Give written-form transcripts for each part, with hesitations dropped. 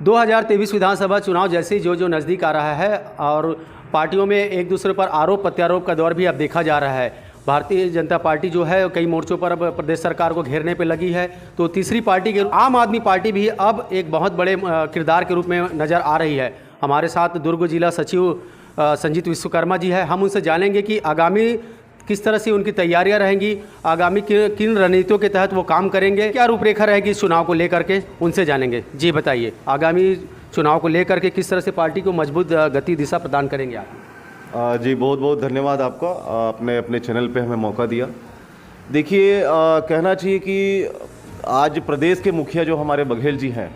2023 विधानसभा चुनाव जैसे ही जो नज़दीक आ रहा है और पार्टियों में एक दूसरे पर आरोप प्रत्यारोप का दौर भी अब देखा जा रहा है। भारतीय जनता पार्टी जो है कई मोर्चों पर अब प्रदेश सरकार को घेरने पे लगी है, तो तीसरी पार्टी के आम आदमी पार्टी भी अब एक बहुत बड़े किरदार के रूप में नज़र आ रही है। हमारे साथ दुर्ग जिला सचिव संजीत विश्वकर्मा जी है। हम उनसे जानेंगे कि आगामी किस तरह से उनकी तैयारियां रहेंगी, आगामी किन रणनीतियों के तहत वो काम करेंगे, क्या रूपरेखा रहेगी इस चुनाव को लेकर के, उनसे जानेंगे। जी बताइए, आगामी चुनाव को लेकर के किस तरह से पार्टी को मजबूत गति दिशा प्रदान करेंगे आप? जी बहुत बहुत धन्यवाद आपका, आपने अपने चैनल पे हमें मौका दिया। देखिए, कहना चाहिए कि आज प्रदेश के मुखिया जो हमारे बघेल जी हैं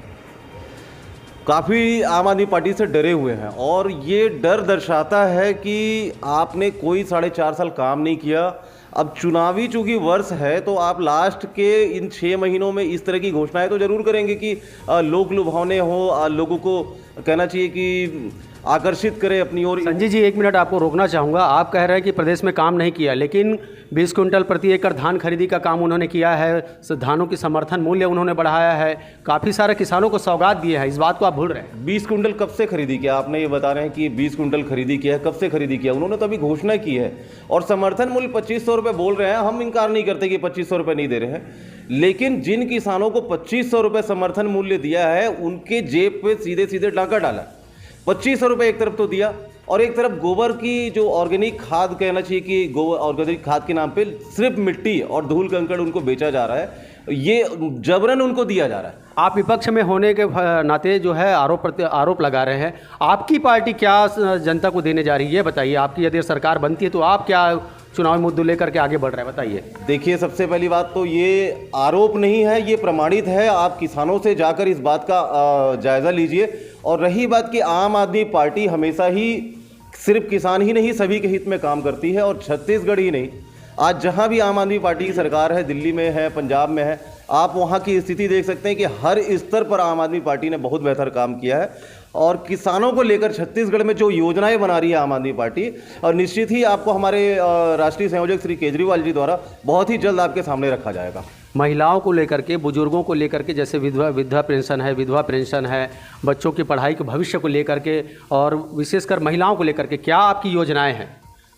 काफ़ी आम आदमी पार्टी से डरे हुए हैं और ये डर दर्शाता है कि आपने कोई 4.5 साल काम नहीं किया। अब चुनावी चूँकि वर्ष है तो आप लास्ट के इन 6 महीनों में इस तरह की घोषणाएं तो ज़रूर करेंगे कि लोक लुभावने हो, लोगों को कहना चाहिए कि आकर्षित करें अपनी ओर। संजय जी, 1 मिनट आपको रोकना चाहूँगा। आप कह रहे हैं कि प्रदेश में काम नहीं किया, लेकिन 20 क्विंटल प्रति एकड़ धान खरीदी का काम उन्होंने किया है, धानों की समर्थन मूल्य उन्होंने बढ़ाया है, काफ़ी सारे किसानों को सौगात दिए हैं। इस बात को आप भूल रहे हैं। 20 क्विंटल कब से खरीदी किया? आपने ये बता रहे हैं कि 20 क्विंटल खरीदी किया है, कब से खरीदी किया? उन्होंने तो अभी घोषणा की है और समर्थन मूल्य 2500 रुपये बोल रहे हैं। हम इनकार नहीं करते कि 2500 रुपये नहीं दे रहे हैं, लेकिन जिन किसानों को 2500 रुपये समर्थन मूल्य दिया है उनके जेब पे सीधे सीधे डाका डाला। 2500 रुपये एक तरफ तो दिया और एक तरफ गोबर की जो ऑर्गेनिक खाद, कहना चाहिए कि गोबर ऑर्गेनिक खाद के नाम पे सिर्फ मिट्टी और धूल कंकड़ उनको बेचा जा रहा है, ये जबरन उनको दिया जा रहा है। आप विपक्ष में होने के नाते जो है आरोप लगा रहे हैं। आपकी पार्टी क्या जनता को देने जा रही है, बताइए। आपकी यदि सरकार बनती है तो आप क्या चुनावी मुद्दे लेकर के आगे बढ़ रहे हैं, बताइए। देखिए, सबसे पहली बात तो ये आरोप नहीं है, ये प्रमाणित है। आप किसानों से जाकर इस बात का जायज़ा लीजिए। और रही बात कि आम आदमी पार्टी हमेशा ही सिर्फ किसान ही नहीं सभी के हित में काम करती है, और छत्तीसगढ़ ही नहीं, आज जहां भी आम आदमी पार्टी की सरकार है, दिल्ली में है, पंजाब में है, आप वहां की स्थिति देख सकते हैं कि हर स्तर पर आम आदमी पार्टी ने बहुत बेहतर काम किया है। और किसानों को लेकर छत्तीसगढ़ में जो योजनाएं बना रही है आम आदमी पार्टी, और निश्चित ही आपको हमारे राष्ट्रीय संयोजक श्री केजरीवाल जी द्वारा बहुत ही जल्द आपके सामने रखा जाएगा। महिलाओं को लेकर के, बुजुर्गों को लेकर के, जैसे विधवा पेंशन है, बच्चों की पढ़ाई के भविष्य को लेकर के और विशेषकर महिलाओं को लेकर के क्या आपकी योजनाएं हैं?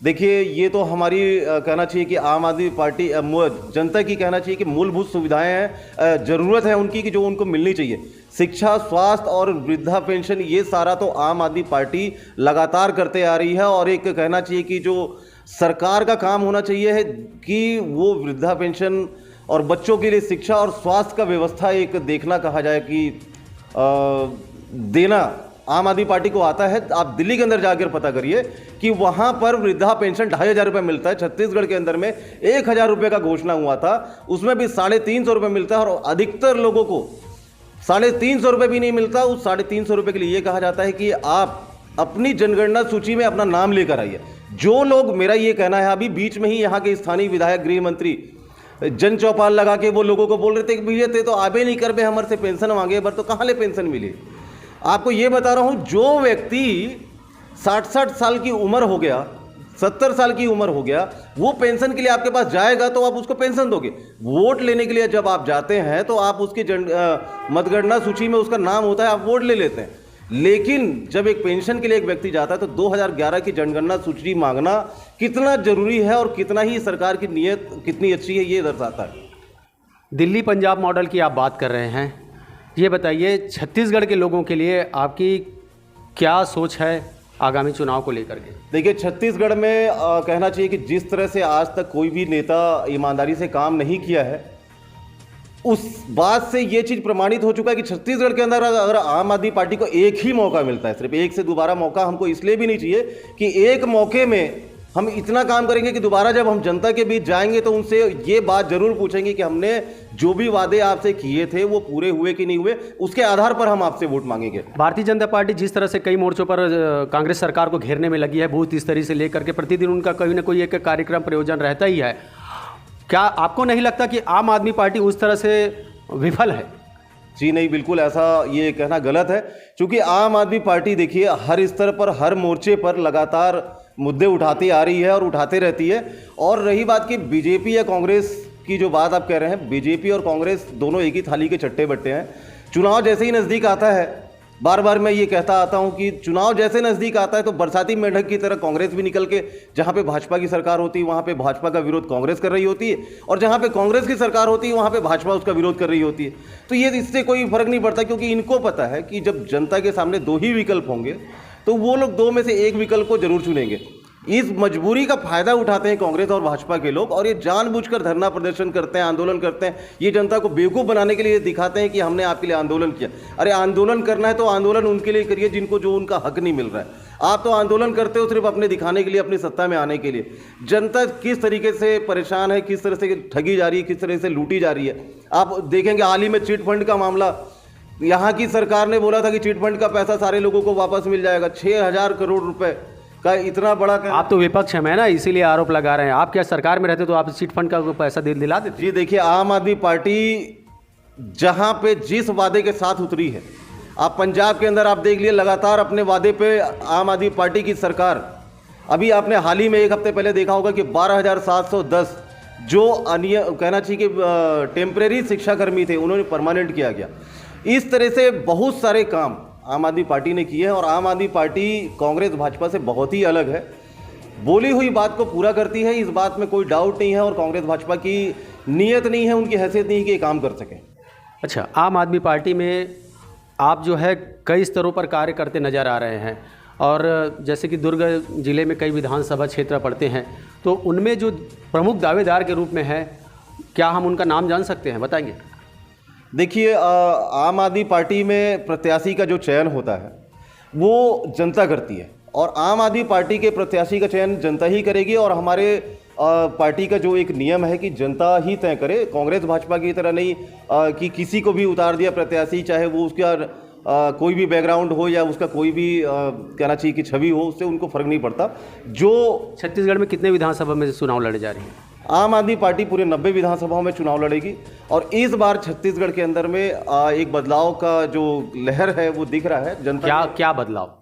देखिए, ये तो हमारी कहना चाहिए कि आम आदमी पार्टी जनता की कहना चाहिए कि मूलभूत सुविधाएं हैं, ज़रूरत है उनकी कि जो उनको मिलनी चाहिए। शिक्षा, स्वास्थ्य और वृद्धा पेंशन, ये सारा तो आम आदमी पार्टी लगातार करते आ रही है। और एक कहना चाहिए कि जो सरकार का काम होना चाहिए है कि वो वृद्धा पेंशन और बच्चों के लिए शिक्षा और स्वास्थ्य का व्यवस्था एक देखना, कहा जाए कि देना आम आदमी पार्टी को आता है। आप दिल्ली के अंदर जाकर पता करिए कि वहां पर वृद्धा पेंशन 2500 रुपये मिलता है। छत्तीसगढ़ के अंदर में 1000 रुपये का घोषणा हुआ था, उसमें भी 350 रुपये मिलता है, और अधिकतर लोगों को 350 रुपये भी नहीं मिलता। उस 350 रुपये के लिए ये कहा जाता है कि आप अपनी जनगणना सूची में अपना नाम लेकर आइए। जो लोग, मेरा ये कहना है, अभी बीच में ही यहाँ के स्थानीय विधायक, गृह मंत्री जन चौपाल लगा के वो लोगों को बोल रहे थे कि भैया थे तो आबे नहीं कर बे हमारे से पेंशन मांगे, बर तो कहाँ ले पेंशन मिली। आपको ये बता रहा हूँ, जो व्यक्ति 60 साल की उम्र हो गया, 70 साल की उम्र हो गया, वो पेंशन के लिए आपके पास जाएगा तो आप उसको पेंशन दोगे। वोट लेने के लिए जब आप जाते हैं तो आप उसकी मतगणना सूची में उसका नाम होता है, आप वोट ले लेते हैं। लेकिन जब एक पेंशन के लिए एक व्यक्ति जाता है तो 2011 की जनगणना सूची मांगना कितना जरूरी है और कितना ही सरकार की नीयत कितनी अच्छी है, ये दर्शाता है। दिल्ली पंजाब मॉडल की आप बात कर रहे हैं, ये बताइए छत्तीसगढ़ के लोगों के लिए आपकी क्या सोच है आगामी चुनाव को लेकर के? देखिए, छत्तीसगढ़ में कहना चाहिए कि जिस तरह से आज तक कोई भी नेता ईमानदारी से काम नहीं किया है, उस बात से ये चीज़ प्रमाणित हो चुका है कि छत्तीसगढ़ के अंदर अगर आम आदमी पार्टी को एक ही मौका मिलता है, सिर्फ एक से दोबारा मौका हमको इसलिए भी नहीं चाहिए कि एक मौके में हम इतना काम करेंगे कि दोबारा जब हम जनता के बीच जाएंगे तो उनसे ये बात जरूर पूछेंगे कि हमने जो भी वादे आपसे किए थे वो पूरे हुए कि नहीं हुए, उसके आधार पर हम आपसे वोट मांगेंगे। भारतीय जनता पार्टी जिस तरह से कई मोर्चों पर कांग्रेस सरकार को घेरने में लगी है, बूथ स्तरीय से लेकर के प्रतिदिन उनका कोई ना कोई एक कार्यक्रम प्रयोजन रहता ही है, क्या आपको नहीं लगता कि आम आदमी पार्टी उस तरह से विफल है? जी नहीं, बिल्कुल ऐसा ये कहना गलत है, क्योंकि आम आदमी पार्टी देखिए हर स्तर पर, हर मोर्चे पर लगातार मुद्दे उठाती आ रही है और उठाते रहती है। और रही बात कि बीजेपी या कांग्रेस की जो बात आप कह रहे हैं, बीजेपी और कांग्रेस दोनों एक ही थाली के चट्टे बट्टे हैं। चुनाव जैसे ही नज़दीक आता है बार बार मैं ये कहता आता हूं कि चुनाव जैसे नज़दीक आता है तो बरसाती मेंढक की तरह कांग्रेस भी निकल के, जहां पे भाजपा की सरकार होती है वहां पे भाजपा का विरोध कांग्रेस कर रही होती है, और जहां पे कांग्रेस की सरकार होती है वहां पे भाजपा उसका विरोध कर रही होती है। तो ये इससे कोई फर्क नहीं पड़ता, क्योंकि इनको पता है कि जब जनता के सामने दो ही विकल्प होंगे तो वो लोग दो में से एक विकल्प को जरूर चुनेंगे। इस मजबूरी का फायदा उठाते हैं कांग्रेस और भाजपा के लोग, और ये जानबूझकर धरना प्रदर्शन करते हैं, आंदोलन करते हैं। ये जनता को बेवकूफ़ बनाने के लिए दिखाते हैं कि हमने आपके लिए आंदोलन किया। अरे आंदोलन करना है तो आंदोलन उनके लिए करिए जिनको जो उनका हक नहीं मिल रहा है। आप तो आंदोलन करते हो सिर्फ अपने दिखाने के लिए, अपनी सत्ता में आने के लिए। जनता किस तरीके से परेशान है, किस तरह से ठगी जा रही है, किस तरह से लूटी जा रही है। आप देखेंगे हाल ही में चिट फंड का मामला, यहाँ की सरकार ने बोला था कि चिट फंड का पैसा सारे लोगों को वापस मिल जाएगा। 6,000 करोड़ रुपए का इतना बड़ा आप तो विपक्ष में ना, इसीलिए आरोप लगा रहे हैं। आप क्या सरकार में रहते तो आप चिट फंड का पैसा दिला देते? जी देखिए, आम आदमी पार्टी जहां पे जिस वादे के साथ उतरी है, आप पंजाब के अंदर आप देख लिए लगातार अपने वादे पे आम आदमी पार्टी की सरकार। अभी आपने हाल ही में एक हफ्ते पहले देखा होगा कि 12,710 जो कहना चाहिए कि टेम्परेरी शिक्षाकर्मी थे उन्होंने परमानेंट किया गया। इस तरह से बहुत सारे काम आम आदमी पार्टी ने किए हैं, और आम आदमी पार्टी कांग्रेस भाजपा से बहुत ही अलग है। बोली हुई बात को पूरा करती है, इस बात में कोई डाउट नहीं है, और कांग्रेस भाजपा की नीयत नहीं है, उनकी हैसियत नहीं है कि ये काम कर सकें। अच्छा, आम आदमी पार्टी में आप जो है कई स्तरों पर कार्य करते नज़र आ रहे हैं, और जैसे कि दुर्ग जिले में कई विधानसभा क्षेत्र पड़ते हैं, तो उनमें जो प्रमुख दावेदार के रूप में है, क्या हम उनका नाम जान सकते हैं? बताएंगे। देखिए, आम आदमी पार्टी में प्रत्याशी का जो चयन होता है वो जनता करती है, और आम आदमी पार्टी के प्रत्याशी का चयन जनता ही करेगी। और हमारे पार्टी का जो एक नियम है कि जनता ही तय करे, कांग्रेस भाजपा की तरह नहीं कि किसी को भी उतार दिया प्रत्याशी, चाहे वो उसका कोई भी बैकग्राउंड हो या उसका कोई भी कहना चाहिए कि छवि हो, उससे उनको फर्क नहीं पड़ता। जो छत्तीसगढ़ में कितने विधानसभा में चुनाव लड़े जा रही है? आम आदमी पार्टी पूरे 90 विधानसभाओं में चुनाव लड़ेगी, और इस बार छत्तीसगढ़ के अंदर में एक बदलाव का जो लहर है वो दिख रहा है जनता। क्या बदलाव?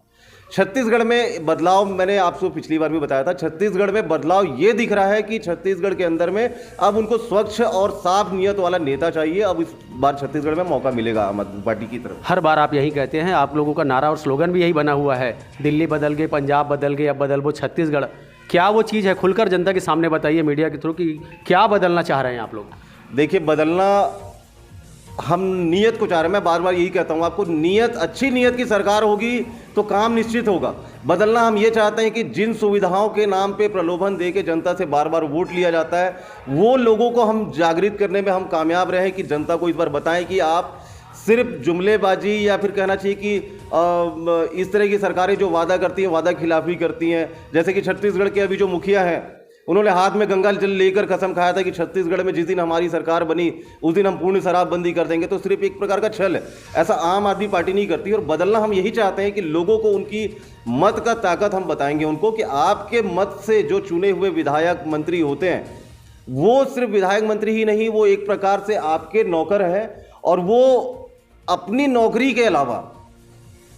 छत्तीसगढ़ में बदलाव मैंने आपको पिछली बार भी बताया था। छत्तीसगढ़ में बदलाव ये दिख रहा है कि छत्तीसगढ़ के अंदर में अब उनको स्वच्छ और साफ नियत वाला नेता चाहिए। अब इस बार छत्तीसगढ़ में मौका मिलेगा आम आदमी पार्टी की तरफ। हर बार आप यही कहते हैं, आप लोगों का नारा और स्लोगन भी यही बना हुआ है, दिल्ली बदल गए, पंजाब बदल गए, अब बदल वो छत्तीसगढ़। क्या वो चीज़ है? खुलकर जनता के सामने बताइए मीडिया के थ्रू कि क्या बदलना चाह रहे हैं आप लोग। देखिए, बदलना हम नीयत को चाह रहे हैं। मैं बार बार यही कहता हूँ आपको, नीयत अच्छी नीयत की सरकार होगी तो काम निश्चित होगा। बदलना हम ये चाहते हैं कि जिन सुविधाओं के नाम पे प्रलोभन दे के जनता से बार बार वोट लिया जाता है, वो लोगों को हम जागृत करने में हम कामयाब रहे कि जनता को इस बार बताएं कि आप सिर्फ जुमलेबाजी या फिर कहना चाहिए कि इस तरह की सरकारें जो वादा करती हैं वादा खिलाफी करती हैं। जैसे कि छत्तीसगढ़ के अभी जो मुखिया हैं, उन्होंने हाथ में गंगा जल लेकर कसम खाया था कि छत्तीसगढ़ में जिस दिन हमारी सरकार बनी उस दिन हम पूर्ण शराबबंदी कर देंगे। तो सिर्फ एक प्रकार का छल है, ऐसा आम आदमी पार्टी नहीं करती। और बदलना हम यही चाहते हैं कि लोगों को उनकी मत का ताकत हम बताएंगे उनको कि आपके मत से जो चुने हुए विधायक मंत्री होते हैं वो सिर्फ विधायक मंत्री ही नहीं, वो एक प्रकार से आपके नौकर हैं, और वो अपनी नौकरी के अलावा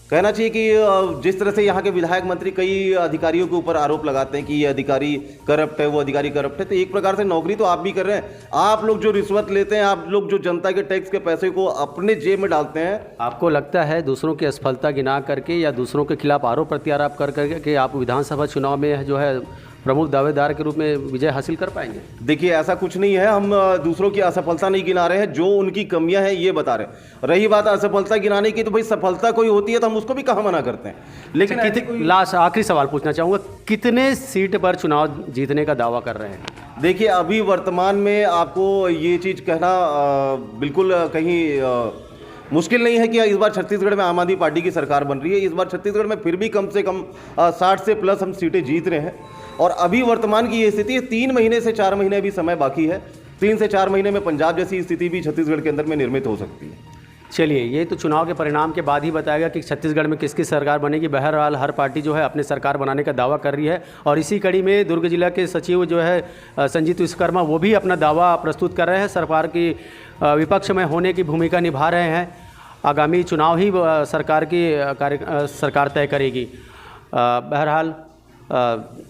कहना चाहिए कि जिस तरह से यहाँ के विधायक मंत्री कई अधिकारियों के ऊपर आरोप लगाते हैं कि ये अधिकारी करप्ट है, वो अधिकारी करप्ट है, तो एक प्रकार से नौकरी तो आप भी कर रहे हैं। आप लोग जो रिश्वत लेते हैं, आप लोग जो जनता के टैक्स के पैसे को अपने जेब में डालते हैं। आपको लगता है दूसरों की असफलता गिना करके या दूसरों के खिलाफ आरोप प्रत्यारोप कर करके कि आप विधानसभा चुनाव में जो है प्रमुख दावेदार के रूप में विजय हासिल कर पाएंगे? देखिए, ऐसा कुछ नहीं है। हम दूसरों की असफलता नहीं गिना रहे हैं, जो उनकी कमियां हैं ये बता रहे हैं। रही बात असफलता गिनाने की, तो भाई सफलता कोई होती है तो हम उसको भी कहाँ मना करते हैं। लेकिन लास्ट आखिरी सवाल पूछना चाहूँगा, कितने सीट पर चुनाव जीतने का दावा कर रहे हैं? देखिए, अभी वर्तमान में आपको ये चीज़ कहना बिल्कुल कहीं मुश्किल नहीं है कि इस बार छत्तीसगढ़ में आम आदमी पार्टी की सरकार बन रही है। इस बार छत्तीसगढ़ में फिर भी कम से कम 60 से प्लस हम सीटें जीत रहे हैं, और अभी वर्तमान की ये स्थिति है। 3 महीने से 4 महीने अभी समय बाकी है। 3 से 4 महीने में पंजाब जैसी स्थिति भी छत्तीसगढ़ के अंदर में निर्मित हो सकती है। चलिए, ये तो चुनाव के परिणाम के बाद ही बताएगा कि छत्तीसगढ़ में किसकी सरकार बनेगी। बहरहाल हर पार्टी जो है अपने सरकार बनाने का दावा कर रही है, और इसी कड़ी में दुर्ग जिला के सचिव जो है संजीत विश्वकर्मा, वो भी अपना दावा प्रस्तुत कर रहे हैं। सरकार की विपक्ष में होने की भूमिका निभा रहे हैं। आगामी चुनाव ही सरकार तय करेगी। बहरहाल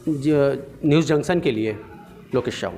न्यूज़ जंक्शन के लिए लोकेश साहू।